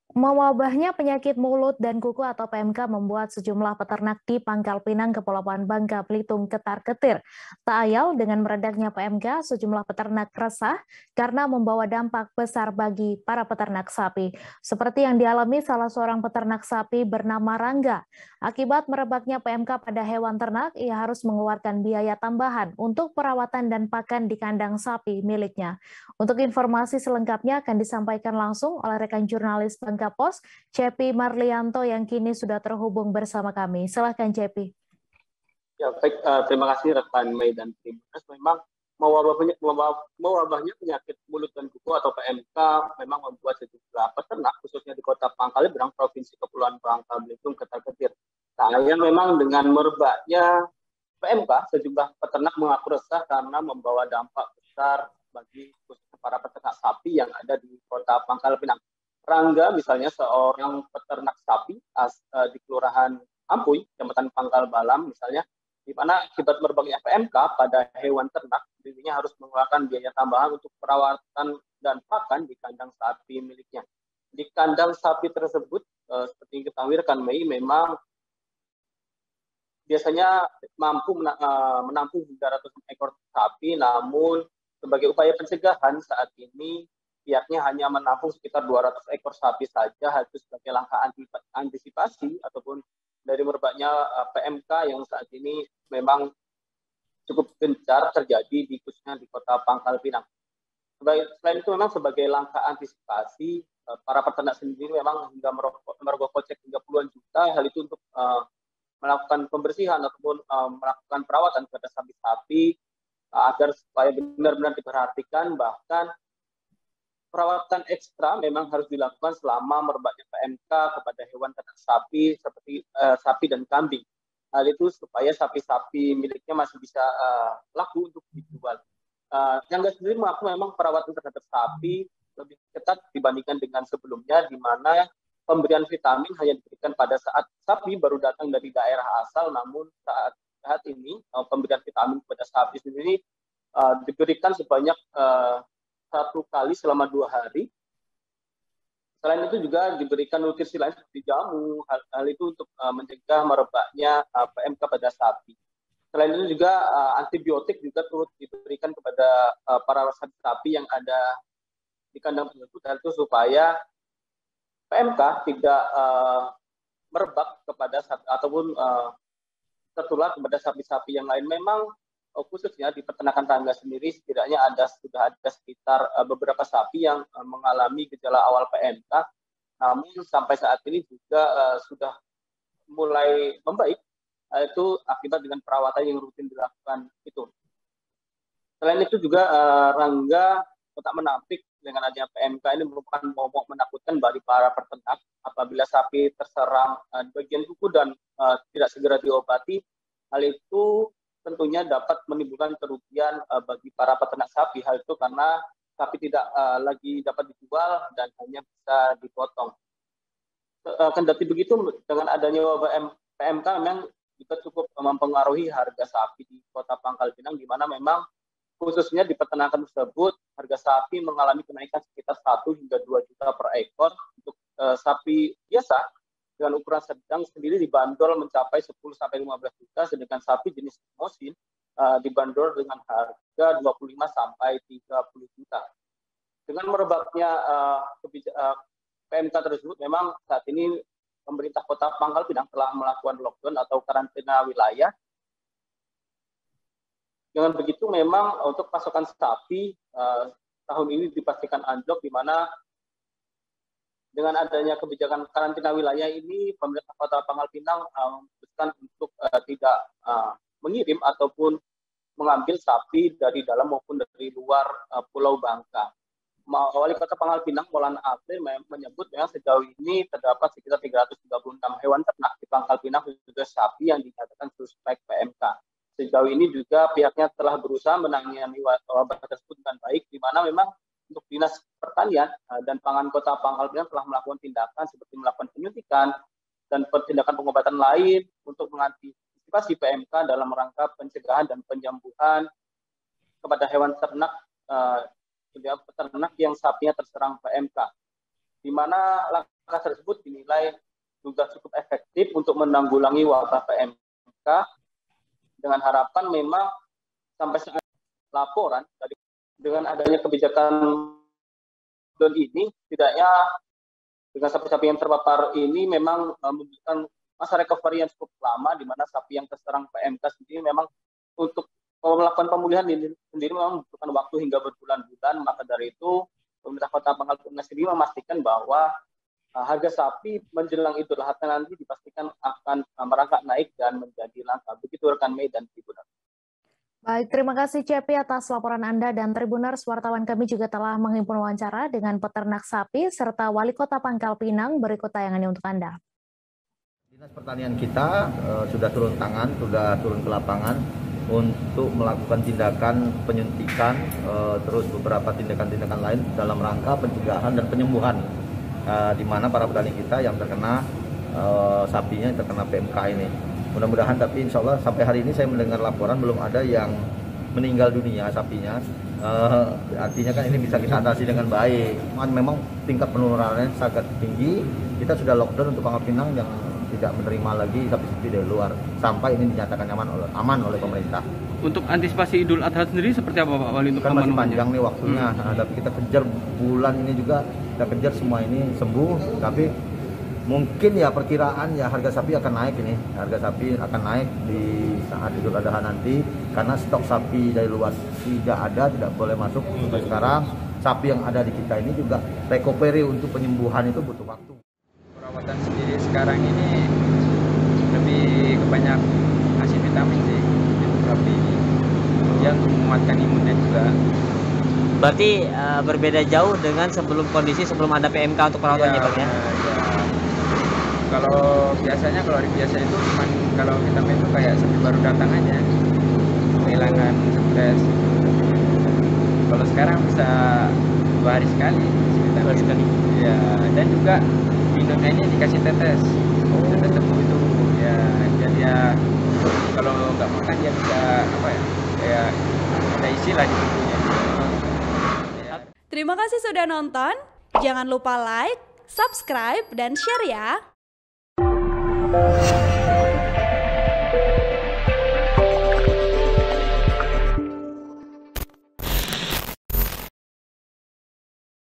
Mewabahnya penyakit mulut dan kuku atau PMK membuat sejumlah peternak di Pangkal Pinang, Kepulauan Bangka Belitung ketar-ketir. Tak ayal dengan meredaknya PMK, sejumlah peternak resah karena membawa dampak besar bagi para peternak sapi. Seperti yang dialami salah seorang peternak sapi bernama Rangga. Akibat merebaknya PMK pada hewan ternak, ia harus mengeluarkan biaya tambahan untuk perawatan dan pakan di kandang sapi miliknya. Untuk informasi selengkapnya akan disampaikan langsung oleh rekan jurnalis Bangka Pos, Cepi Marlianto yang kini sudah terhubung bersama kami. Silahkan Cepi. Ya, baik, terima kasih rekan Mei dan Tribunas. Memang mewabahnya penyakit mulut dan kuku atau PMK memang membuat sejumlah peternak, khususnya di Kota Pangkal Pinang, Provinsi Kepulauan Bangka Belitung, ketar-ketir. Sayang memang dengan merebaknya PMK, sejumlah peternak mengaku resah karena membawa dampak besar bagi para peternak sapi yang ada di Kota Pangkal Pinang. Rangga misalnya seorang peternak sapi di Kelurahan Ampuy, Kecamatan Pangkal Balam misalnya, di mana akibat merebaknya PMK pada hewan ternak, dirinya harus mengeluarkan biaya tambahan untuk perawatan dan pakan di kandang sapi miliknya. Di kandang sapi tersebut, seperti yang kita rekan Mei, memang biasanya mampu menampung 300 ekor sapi, namun sebagai upaya pencegahan saat ini pihaknya hanya menampung sekitar 200 ekor sapi saja, itu sebagai langkah antisipasi ataupun dari merebaknya PMK yang saat ini memang cukup gencar terjadi di khususnya di Kota Pangkal Pinang. Selain itu memang sebagai langkah antisipasi, para peternak sendiri memang hingga merogoh kocek hingga puluhan juta, hal itu untuk melakukan pembersihan ataupun melakukan perawatan kepada sapi-sapi agar supaya benar-benar diperhatikan. Bahkan perawatan ekstra memang harus dilakukan selama merebaknya PMK kepada hewan ternak sapi seperti sapi dan kambing. Hal itu supaya sapi-sapi miliknya masih bisa laku untuk dijual. Yang sendiri mengaku memang perawatan terhadap sapi lebih ketat dibandingkan dengan sebelumnya, di mana pemberian vitamin hanya diberikan pada saat sapi baru datang dari daerah asal, namun saat ini pemberian vitamin kepada sapi sendiri diberikan sebanyak 1 kali selama 2 hari. Selain itu juga diberikan nutrisi lain seperti jamu, hal itu untuk mencegah merebaknya PMK pada sapi. Selain itu juga antibiotik juga turut diberikan kepada para sapi yang ada di kandang tersebut, hal itu supaya PMK tidak merebak kepada ataupun tertular kepada sapi-sapi yang lain. Memang khususnya di peternakan tangga sendiri setidaknya sudah ada sekitar beberapa sapi yang mengalami gejala awal PMK, namun sampai saat ini juga sudah mulai membaik, itu akibat dengan perawatan yang rutin dilakukan itu. Selain itu juga Rangga tak menampik dengan adanya PMK ini merupakan momok menakutkan bagi para peternak. Apabila sapi terserang di bagian kuku dan tidak segera diobati, hal itu tentunya dapat menimbulkan kerugian bagi para peternak sapi. Hal itu karena sapi tidak lagi dapat dijual dan hanya bisa dipotong. Kendati begitu, dengan adanya wabah PMK memang juga cukup mempengaruhi harga sapi di Kota Pangkal Pinang, di mana memang khususnya di peternakan tersebut harga sapi mengalami kenaikan sekitar 1 hingga 2 juta per ekor. Untuk sapi biasa dengan ukuran sedang sendiri dibanderol mencapai 10 sampai 15 juta, sedangkan sapi jenis limosin dibanderol dengan harga 25 sampai 30 juta. Dengan merebaknya PMK tersebut, memang saat ini pemerintah Kota Pangkal Pinang telah melakukan lockdown atau karantina wilayah. Dengan begitu memang untuk pasokan sapi tahun ini dipastikan anjlok, di mana dengan adanya kebijakan karantina wilayah ini pemerintah Kota Pangkal Pinang memutuskan untuk tidak mengirim ataupun mengambil sapi dari dalam maupun dari luar Pulau Bangka. Wali Kota Pangkal Pinang, Maulana April, menyebut memang sejauh ini terdapat sekitar 336 hewan ternak di Pangkal Pinang juga sapi yang dinyatakan suspek PMK. Sejauh ini juga pihaknya telah berusaha menangani wabah tersebut dengan baik, di mana memang untuk Dinas Pertanian dan Pangan Kota Pangkal Pinang telah melakukan tindakan seperti melakukan penyuntikan dan tindakan pengobatan lain untuk mengantisipasi PMK dalam rangka pencegahan dan penyembuhan kepada hewan ternak peternak yang sapinya terserang PMK. di mana langkah tersebut dinilai sudah cukup efektif untuk menanggulangi wabah PMK, dengan harapan memang sampai saat laporan dengan adanya kebijakan lockdown ini, setidaknya dengan sapi-sapi yang terpapar ini memang membutuhkan masa recovery yang cukup lama, di mana sapi yang terserang PMK sendiri memang untuk melakukan pemulihan sendiri memang membutuhkan waktu hingga berbulan-bulan. Maka dari itu pemerintah Kota Pangkal Pinang sendiri memastikan bahwa harga sapi menjelang Idul Adha nanti dipastikan akan merangkak naik dan menjadi langka. Begitu rekan Mei dan Tribuners. Baik, terima kasih Cepi atas laporan Anda, dan Tribuners, wartawan kami juga telah menghimpun wawancara dengan peternak sapi serta Wali Kota Pangkal Pinang. Berikut tayangannya untuk Anda. Dinas Pertanian kita sudah turun tangan, sudah turun ke lapangan untuk melakukan tindakan penyuntikan, terus beberapa tindakan-tindakan lain dalam rangka pencegahan dan penyembuhan, di mana para petani kita yang terkena sapinya yang terkena PMK ini. Mudah-mudahan, tapi insya Allah sampai hari ini saya mendengar laporan belum ada yang meninggal dunia sapinya. Artinya kan ini bisa kita atasi dengan baik. Memang tingkat penularannya sangat tinggi. Kita sudah lockdown untuk Pangkal Pinang yang tidak menerima lagi sapi-sapi dari luar sampai ini dinyatakan aman oleh pemerintah. Untuk antisipasi Idul Adha sendiri seperti apa Pak Wali? Untuk kan masih panjang nih waktunya, tapi kita kejar bulan ini juga, kita kejar semua ini sembuh. Tapi mungkin ya perkiraan ya harga sapi akan naik ini, harga sapi akan naik di saat Idul Adha nanti karena stok sapi dari luar tidak boleh masuk sampai sekarang. Sapi yang ada di kita ini juga recovery untuk penyembuhan itu butuh waktu. Perawatan sendiri sekarang ini lebih kebanyak ngasih vitamin sih untuk sapi ini, yang menguatkan imunnya juga. Berarti berbeda jauh dengan kondisi sebelum ada PMK untuk perawatannya Pak ya? Kalau biasanya kalau hari biasa itu cuman kalau vitamin itu kayak sapi baru datang aja, kehilangan stres. Kalau sekarang bisa 2 hari sekali vitamin. Ya, dan juga minumnya ini dikasih tetes tebu itu ya, jadi ya kalau nggak makan dia bisa kayak ada isi lah di tubuhnya. Terima kasih sudah nonton, jangan lupa like, subscribe, dan share ya.